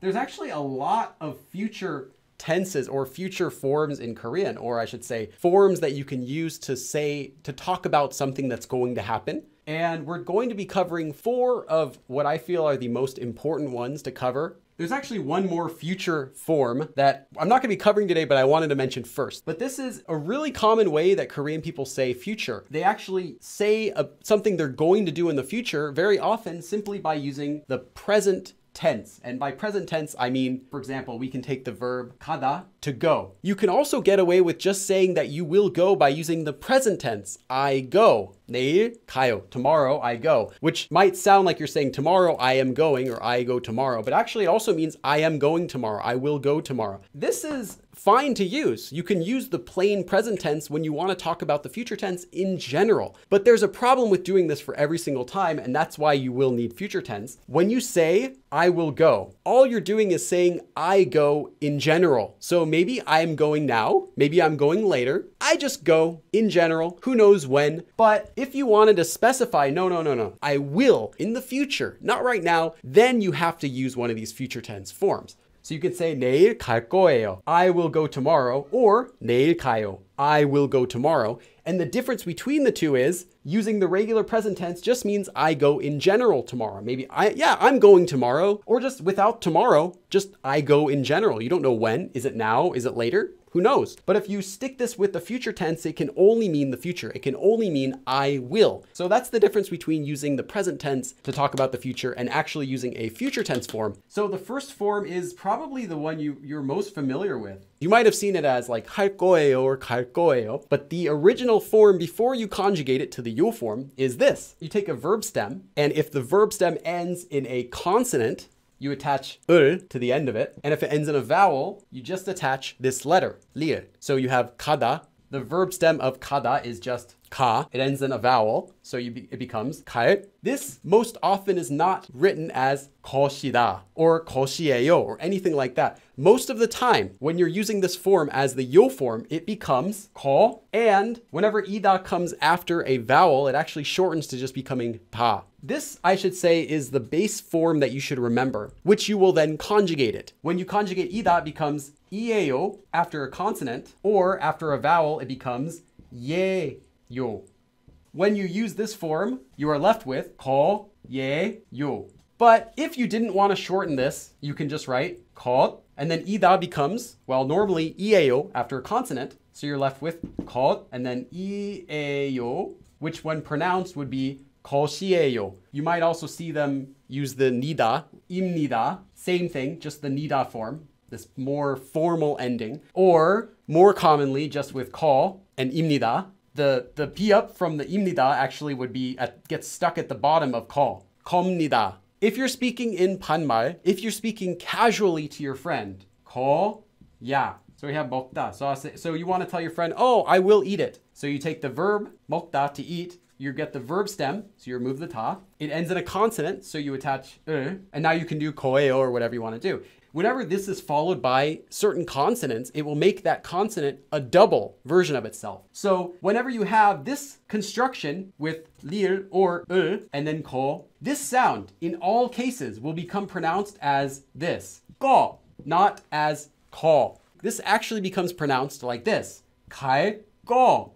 There's actually a lot of future tenses or future forms in Korean, or I should say forms that you can use to talk about something that's going to happen. And we're going to be covering 4 of what I feel are the most important ones to cover. There's actually one more future form that I'm not going to be covering today, but I wanted to mention first. But this is a really common way that Korean people say future. They actually say something they're going to do in the future very often simply by using the present tense. And by present tense, I mean, for example, we can take the verb 가다, to go. You can also get away with just saying that you will go by using the present tense. I go. 내일 가요. Tomorrow I go. Which might sound like you're saying tomorrow I am going or I go tomorrow, but actually it also means I am going tomorrow. I will go tomorrow. This is fine to use. You can use the plain present tense when you want to talk about the future tense in general. But there's a problem with doing this for every single time, and that's why you will need future tense. When you say I will go, all you're doing is saying I go in general. So maybe I'm going now, maybe I'm going later. I just go in general, who knows when. But if you wanted to specify, no, I will in the future, not right now, then you have to use one of these future tense forms. So you could say 내일 갈 거예요. I will go tomorrow, or 내일 가요. I will go tomorrow. And the difference between the two is using the regular present tense just means I go in general tomorrow. Maybe I'm going tomorrow, or just without tomorrow, just I go in general. You don't know when. Is it now? Is it later? Who knows? But if you stick this with the future tense, it can only mean the future. It can only mean I will. So that's the difference between using the present tense to talk about the future and actually using a future tense form. So the first form is probably the one you're most familiar with. You might have seen it as like 할 거예요 or 갈 거예요, but the original form before you conjugate it to the 요 form is this. You take a verb stem, and if the verb stem ends in a consonant, you attach 을 to the end of it. And if it ends in a vowel, you just attach this letter, 리을. So you have 가다. The verb stem of 가다 is just 가. It ends in a vowel, so it becomes 갈. This most often is not written as 것이다 or 것이에요 or anything like that. Most of the time, when you're using this form as the 요 form, it becomes 거. And whenever 이다 comes after a vowel, it actually shortens to just becoming 다. This, I should say, is the base form that you should remember, which you will then conjugate it. When you conjugate 이다, it becomes 이에요 after a consonant, or after a vowel, it becomes 예요. When you use this form, you are left with 거, 예, 요. But if you didn't want to shorten this, you can just write 것, and then 이다 becomes, well, normally 이에요 after a consonant, so you're left with 것, and then 이에요, which when pronounced would be 것이에요. You might also see them use the 니다, 입니다, same thing, just the 니다 form, this more formal ending, or more commonly just with 거 and 입니다. The P up from the 입니다 actually would be gets stuck at the bottom of 거, 겁니다. If you're speaking in 반말, if you're speaking casually to your friend, 거야. So we have 먹다. So you want to tell your friend, oh, I will eat it. So you take the verb 먹다, to eat. You get the verb stem, so you remove the 다. It ends in a consonant, so you attach and now you can do 거예요 or whatever you want to do. Whenever this is followed by certain consonants, it will make that consonant a double version of itself. So whenever you have this construction with lir or and then 거, this sound in all cases will become pronounced as this, 거, not as 거. This actually becomes pronounced like this, 갈 거.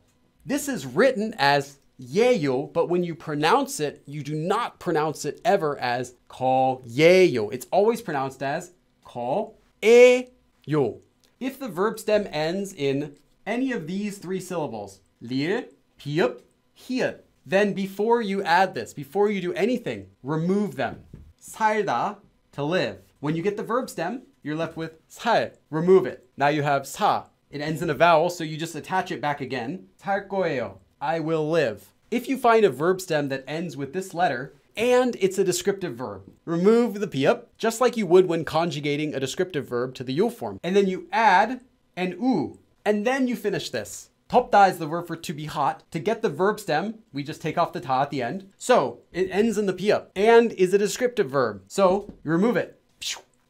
This is written as 예요, but when you pronounce it, you do not pronounce it ever as 거예요. It's always pronounced as 거에요. If the verb stem ends in any of these 3 syllables, lir, 피읍, 히읗, then before you add this, before you do anything, remove them. 살다, to live. When you get the verb stem, you're left with 살, remove it. Now you have 사. It ends in a vowel, so you just attach it back again. 살 거예요. I will live. If you find a verb stem that ends with this letter, and it's a descriptive verb, remove the piup, just like you would when conjugating a descriptive verb to the yo form. And then you add an u, and then you finish this. 덥다 is the verb for to be hot. To get the verb stem, we just take off the ta at the end. So it ends in the piup and is a descriptive verb. So you remove it.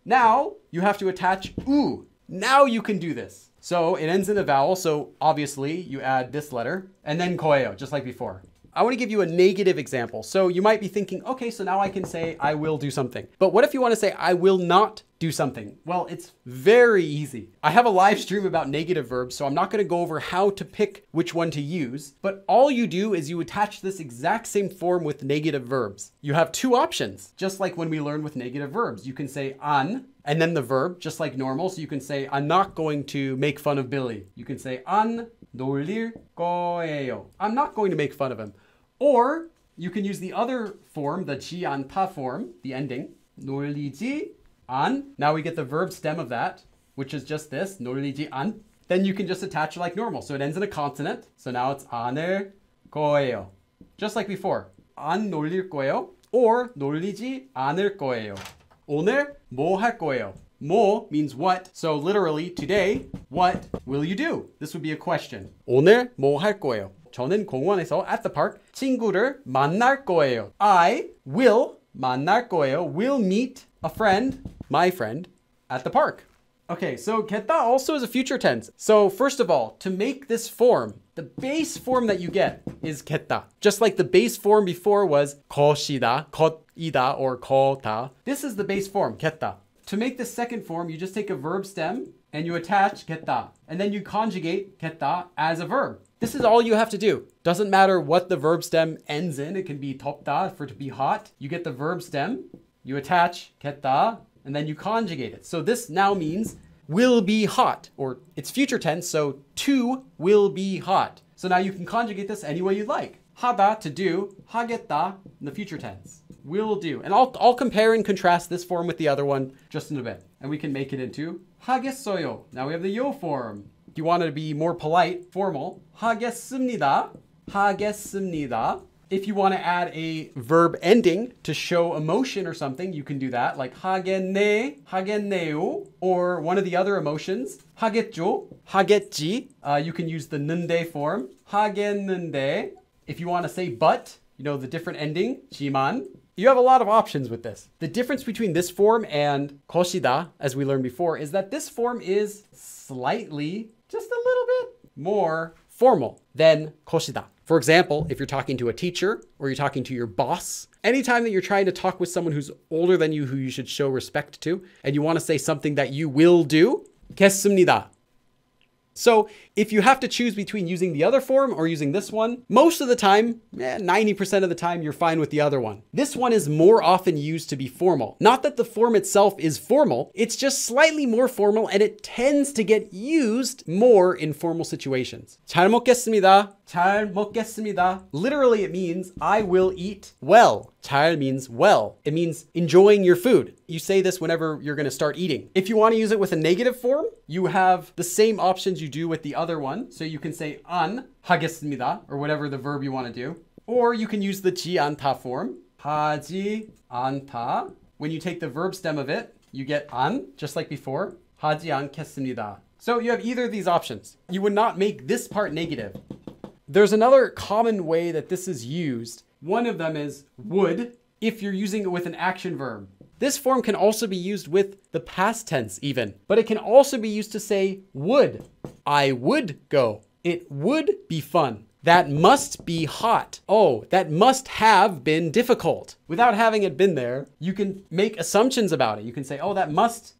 Now you have to attach u. Now you can do this. So it ends in a vowel, so obviously you add this letter, and then 거예요, just like before. I want to give you a negative example. So you might be thinking, okay, so now I can say I will do something. But what if you want to say I will not do something? Well, it's very easy. I have a live stream about negative verbs, so I'm not going to go over how to pick which one to use, but all you do is you attach this exact same form with negative verbs. You have two options, just like when we learn with negative verbs. You can say an, and then the verb, just like normal. So you can say, I'm not going to make fun of Billy. You can say, 안 놀릴 거예요. I'm not going to make fun of him. Or you can use the other form, the 지 않다 form, the ending, 놀리지 안. Now we get the verb stem of that, which is just this, 놀리지 안. Then you can just attach it like normal. So it ends in a consonant. So now it's 안을 거예요. Just like before, 안 놀릴 거예요. Or 놀리지 않을 거예요. 오늘 뭐 할 거예요? 뭐 means what. So literally, today, what will you do? This would be a question. 오늘 뭐 할 거예요? 저는 공원에서 at the park 친구를 만날 거예요. I will 만날 거예요. Will meet a friend, my friend, at the park. Okay, so 겠다 also is a future tense. So first of all, to make this form, the base form that you get is 겠다. Just like the base form before was 것이다, 것이다, or 거다. This is the base form, 겠다. To make the second form, you just take a verb stem and you attach 겠다. And then you conjugate 겠다 as a verb. This is all you have to do. Doesn't matter what the verb stem ends in. It can be 덥다 for to be hot. You get the verb stem, you attach 겠다, and then you conjugate it. So this now means will be hot, or it's future tense, so to will be hot. So now you can conjugate this any way you like. 하다, to do, 하겠다, in the future tense. Will do. And I'll compare and contrast this form with the other one just in a bit. And we can make it into 하겠어요. Now we have the yo form. If you want to be more polite, formal, 하겠습니다, 하겠습니다. If you want to add a verb ending to show emotion or something, you can do that, like 하겠네, 하겠네요, or one of the other emotions, 하겠죠, 하겠지. You can use the 는데 form, 하겠는데. If you want to say but, you know, the different ending, 지만. You have a lot of options with this. The difference between this form and 것이다, as we learned before, is that this form is slightly, just a little bit more formal than 것이다. For example, if you're talking to a teacher or you're talking to your boss, anytime that you're trying to talk with someone who's older than you, who you should show respect to, and you want to say something that you will do, 겠습니다. So if you have to choose between using the other form or using this one, most of the time, 90% of the time, you're fine with the other one. This one is more often used to be formal. Not that the form itself is formal, it's just slightly more formal and it tends to get used more in formal situations. 잘 먹겠습니다. 잘 먹겠습니다. Literally, it means I will eat well. 잘 means well. It means enjoying your food. You say this whenever you're going to start eating. If you want to use it with a negative form, you have the same options you do with the other one. So you can say 안 하겠습니다, or whatever the verb you want to do. Or you can use the 지 않다 form. 하지 않다. When you take the verb stem of it, you get 안, just like before. 하지 않겠습니다. So you have either of these options. You would not make this part negative. There's another common way that this is used. One of them is would, if you're using it with an action verb. This form can also be used with the past tense even, but it can also be used to say would. I would go. It would be fun. That must be hot. Oh, that must have been difficult. Without having it been there, you can make assumptions about it. You can say, oh, that must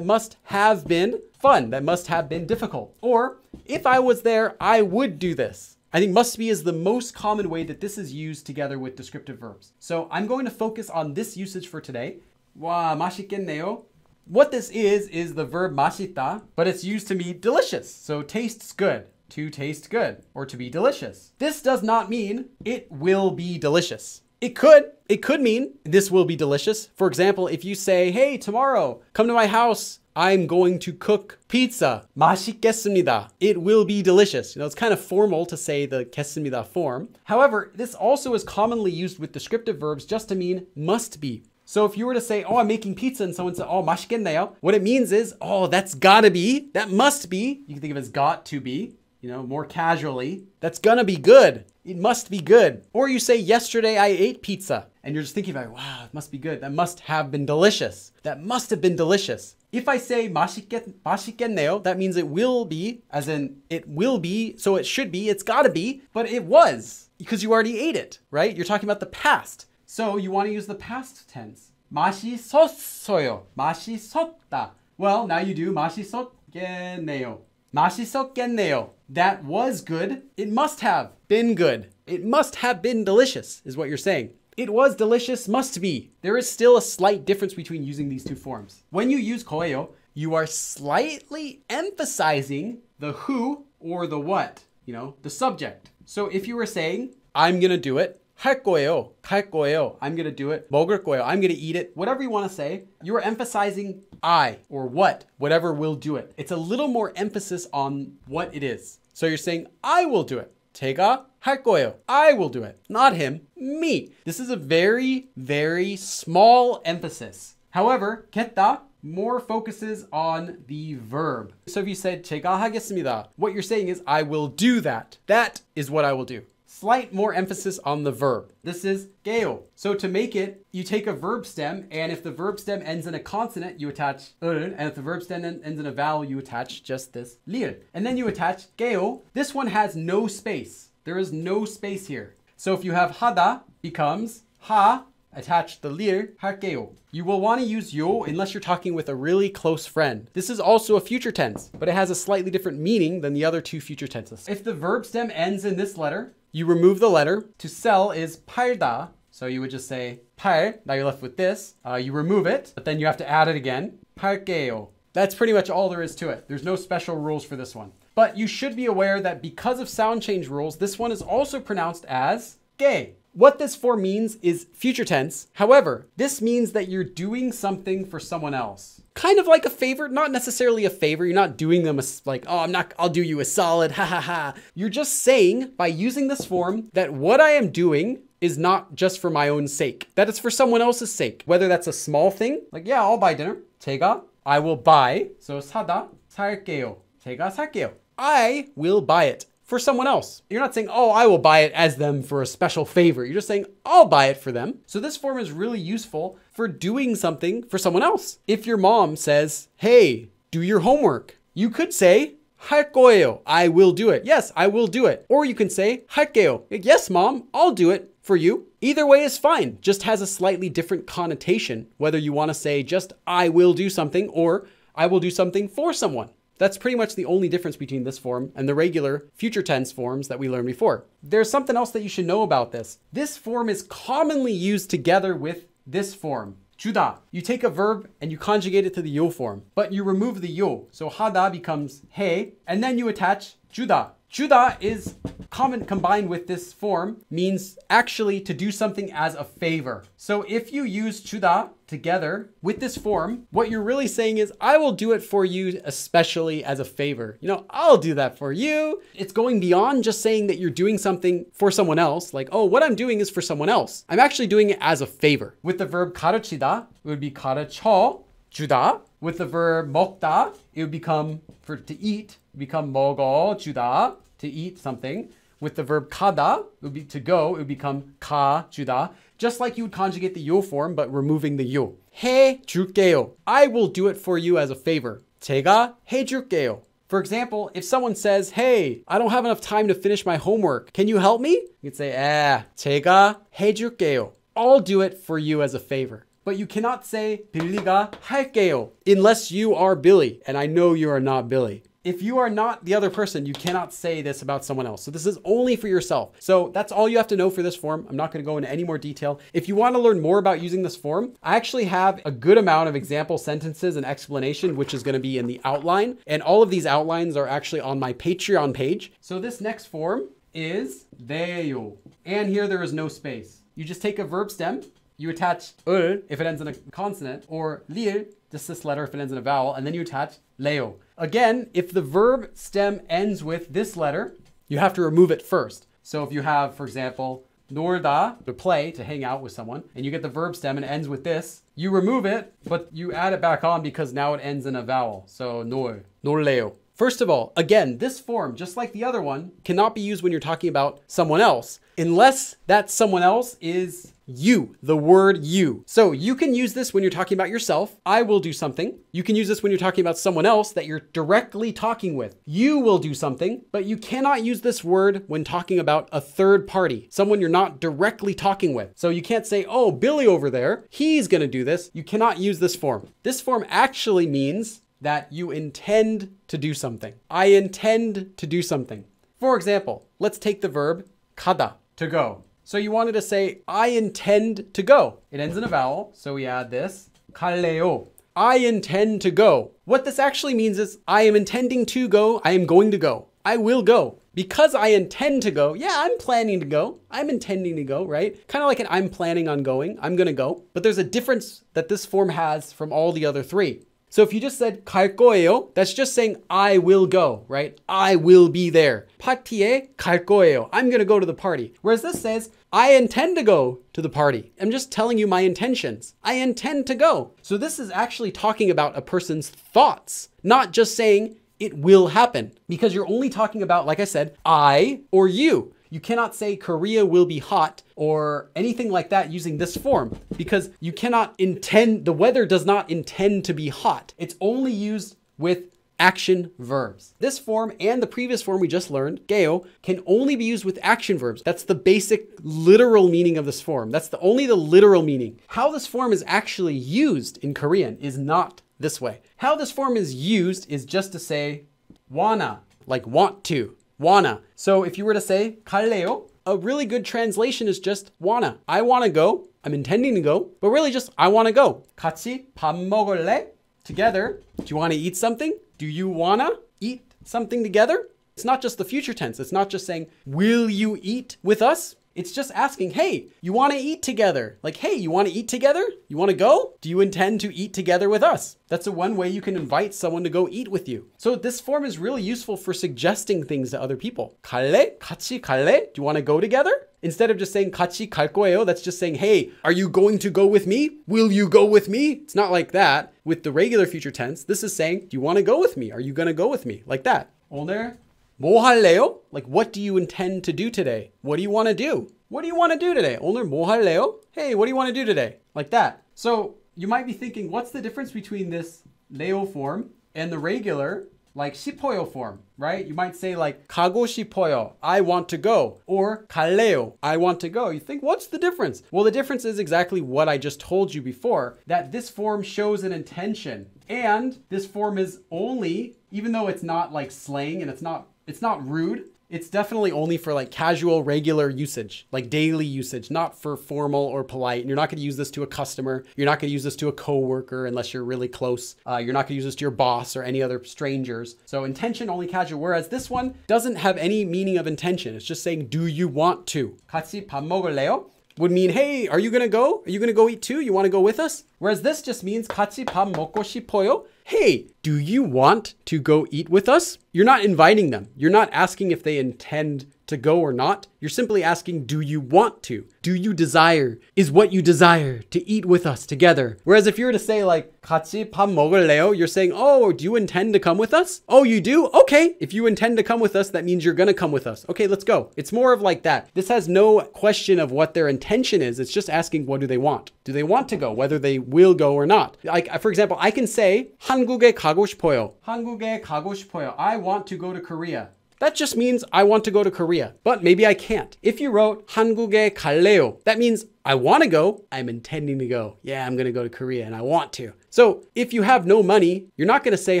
have been fun. That must have been difficult. Or if I was there, I would do this. I think must be is the most common way that this is used together with descriptive verbs. So I'm going to focus on this usage for today. 와, 맛있겠네요. What this is the verb 맛있다, but it's used to mean delicious. So tastes good, to taste good, or to be delicious. This does not mean it will be delicious. It could mean this will be delicious. For example, if you say, hey, tomorrow, come to my house. I'm going to cook pizza. 맛있겠습니다. It will be delicious. You know, it's kind of formal to say the 겠습니다 form. However, this also is commonly used with descriptive verbs just to mean must be. So if you were to say, oh, I'm making pizza, and someone said, oh, 맛있겠네요, what it means is, oh, that's gotta be, that must be. You can think of it as got to be, you know, more casually. That's gonna be good. It must be good. Or you say, yesterday I ate pizza. And you're just thinking about, wow, it must be good. That must have been delicious. That must have been delicious. If I say 맛있겠네요, that means it will be, as in it will be, so it should be, it's gotta be, but it was. because you already ate it, right? You're talking about the past. So you want to use the past tense. 맛있었어요. 맛있었다. Well, now you do 맛있었겠네요. 맛있었겠네요. That was good. It must have been good. It must have been delicious, is what you're saying. It was delicious, must be. There is still a slight difference between using these two forms. When you use 거예요, you are slightly emphasizing the who or the what, the subject. So if you were saying, I'm gonna do it, 할 거예요, 갈 거예요, I'm gonna do it, 먹을 거예요, I'm gonna eat it, whatever you wanna say, you are emphasizing I or what, whatever will do it. It's a little more emphasis on what it is. So you're saying, I will do it. 제가 할 거예요. I will do it. Not him, me. This is a very, very small emphasis. However, 겠다 more focuses on the verb. So if you said 제가 하겠습니다, what you're saying is I will do that. That is what I will do. Slight more emphasis on the verb. This is 게요. So to make it, you take a verb stem, and if the verb stem ends in a consonant, you attach 을, and if the verb stem ends in a vowel, you attach just this 리을. And then you attach 게요. This one has no space. There is no space here. So if you have 하다, becomes 하, attach the 리을, 할게요. You will want to use 요 unless you're talking with a really close friend. This is also a future tense, but it has a slightly different meaning than the other two future tenses. If the verb stem ends in this letter, you remove the letter. To sell is 팔다. So you would just say 팔. Now you're left with this. You remove it, but then you have to add it again. 팔게요. That's pretty much all there is to it. There's no special rules for this one. But you should be aware that because of sound change rules, this one is also pronounced as 게. What this form means is future tense. However, this means that you're doing something for someone else. Kind of like a favor, not necessarily a favor. You're not doing them like, oh, I'll do you a solid, ha ha ha. You're just saying by using this form that what I am doing is not just for my own sake, that it's for someone else's sake. Whether that's a small thing, like, yeah, I'll buy dinner. 제가, I will buy. So 사다, 살게요. 제가 살게요. I will buy it for someone else. You're not saying, oh, I will buy it as them for a special favor. You're just saying, I'll buy it for them. So this form is really useful for doing something for someone else. If your mom says, hey, do your homework, you could say, 할 거예요. I will do it. Yes, I will do it. Or you can say, 할게요. Yes, mom, I'll do it for you. Either way is fine. Just has a slightly different connotation, whether you want to say just, I will do something, or I will do something for someone. That's pretty much the only difference between this form and the regular future tense forms that we learned before. There's something else that you should know about this. This form is commonly used together with this form, 주다. You take a verb and you conjugate it to the 요 form, but you remove the 요. So 하다 becomes 해, and then you attach 주다. 주다 is combined with this form, means actually to do something as a favor. So if you use 주다 together with this form, what you're really saying is, I will do it for you, especially as a favor. I'll do that for you. It's going beyond just saying that you're doing something for someone else. Like, oh, what I'm doing is for someone else. I'm actually doing it as a favor. With the verb 가르치다, it would be 가르쳐 주다. With the verb 먹다, it would become, to eat, become 먹어 주다, to eat something. With the verb 가다, it would be to go, it would become 가 주다. Just like you would conjugate the 요 form, but removing the 요. 해 줄게요. I will do it for you as a favor. 제가 해 줄게요. For example, if someone says, hey, I don't have enough time to finish my homework. Can you help me? You could say, 제가 해 줄게요. I'll do it for you as a favor. But you cannot say 빌리가 할게요 unless you are Billy, and I know you are not Billy. If you are not the other person, you cannot say this about someone else. So this is only for yourself. So that's all you have to know for this form. I'm not going to go into any more detail. If you want to learn more about using this form, I actually have a good amount of example sentences and explanation, which is going to be in the outline. And all of these outlines are actually on my Patreon page. So this next form is 돼요. And here there is no space. You just take a verb stem, you attach 을 if it ends in a consonant, or 리을, just this letter if it ends in a vowel, and then you attach 레요. Again, if the verb stem ends with this letter, you have to remove it first. So if you have, for example, 놀다, to play, to hang out with someone, and you get the verb stem and it ends with this, you remove it, but you add it back on because now it ends in a vowel. So 놀, 놀래요. First of all, again, this form, just like the other one, cannot be used when you're talking about someone else, unless that someone else is you, the word you. So you can use this when you're talking about yourself. I will do something. You can use this when you're talking about someone else that you're directly talking with. You will do something, but you cannot use this word when talking about a third party, someone you're not directly talking with. So you can't say, oh, Billy over there, he's going to do this. You cannot use this form. This form actually means that you intend to do something. I intend to do something. For example, let's take the verb 가다, to go. So you wanted to say, I intend to go. It ends in a vowel, so we add this, 갈래요. I intend to go. What this actually means is, I am intending to go, I am going to go. I will go. Because I intend to go, yeah, I'm planning to go. I'm intending to go, right? Kind of like an I'm planning on going, I'm gonna go. But there's a difference that this form has from all the other three. So if you just said 갈 거예요, that's just saying I will go, right? I will be there. 파티에 갈 거예요. I'm gonna go to the party. Whereas this says, I intend to go to the party. I'm just telling you my intentions. I intend to go. So this is actually talking about a person's thoughts, not just saying it will happen, because you're only talking about, like I said, I or you. You cannot say Korea will be hot or anything like that using this form, because you cannot intend, the weather does not intend to be hot. It's only used with action verbs. This form and the previous form we just learned, geo, can only be used with action verbs. That's the basic literal meaning of this form. That's only the literal meaning. How this form is actually used in Korean is not this way. How this form is used is just to say wanna, like want to. Wanna. So if you were to say 갈래요, a really good translation is just wanna. I wanna go. I'm intending to go, but really just I wanna go. 같이 밥 먹을래? Together. Do you wanna eat something? Do you wanna eat something together? It's not just the future tense. It's not just saying, will you eat with us? It's just asking, hey, you want to eat together? Like, hey, you want to eat together? You want to go? Do you intend to eat together with us? That's the one way you can invite someone to go eat with you. So this form is really useful for suggesting things to other people. 갈래? 같이 갈래? Do you want to go together? Instead of just saying 같이 갈 거예요, that's just saying, hey, are you going to go with me? Will you go with me? It's not like that. With the regular future tense, this is saying, do you want to go with me? Are you going to go with me? Like that. 오늘 뭐 할래요? Like, what do you intend to do today? What do you want to do? What do you want to do today? 오늘 뭐 할래요? Hey, what do you want to do today? Like that. So you might be thinking, what's the difference between this 레오 form and the regular, like 싶어요 form, right? You might say like 가고 싶어요, I want to go, or 갈래요, I want to go. You think, what's the difference? Well, the difference is exactly what I just told you before, that this form shows an intention. And this form is only, even though it's not like slang and it's not rude, it's definitely only for like casual, regular usage, like daily usage, not for formal or polite. And you're not going to use this to a customer. You're not going to use this to a coworker unless you're really close. You're not going to use this to your boss or any other strangers. So intention, only casual. Whereas this one doesn't have any meaning of intention. It's just saying, do you want to? 같이 밥 먹을래요? Would mean, hey, are you going to go? Are you going to go eat too? You want to go with us? Whereas this just means 같이 밥 먹고 싶어요? Hey, do you want to go eat with us? You're not inviting them. You're not asking if they intend to go or not. You're simply asking, do you want to? Do you desire? Is what you desire to eat with us together? Whereas if you were to say like, 같이 밥 먹을래요? You're saying, oh, do you intend to come with us? Oh, you do? Okay. If you intend to come with us, that means you're going to come with us. Okay, let's go. It's more of like that. This has no question of what their intention is. It's just asking, what do they want? Do they want to go? Whether they will go or not. Like, for example, I can say, 한국에 가고 싶어요. 한국에 가고 싶어요. I want to go to Korea. That just means I want to go to Korea, but maybe I can't. If you wrote 한국에 갈래요, that means I want to go, I'm intending to go. Yeah, I'm going to go to Korea and I want to. So if you have no money, you're not going to say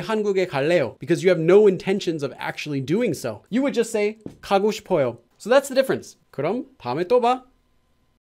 한국에 갈래요 because you have no intentions of actually doing so. You would just say 가고 싶어요. So that's the difference. 그럼 다음에 또 봐.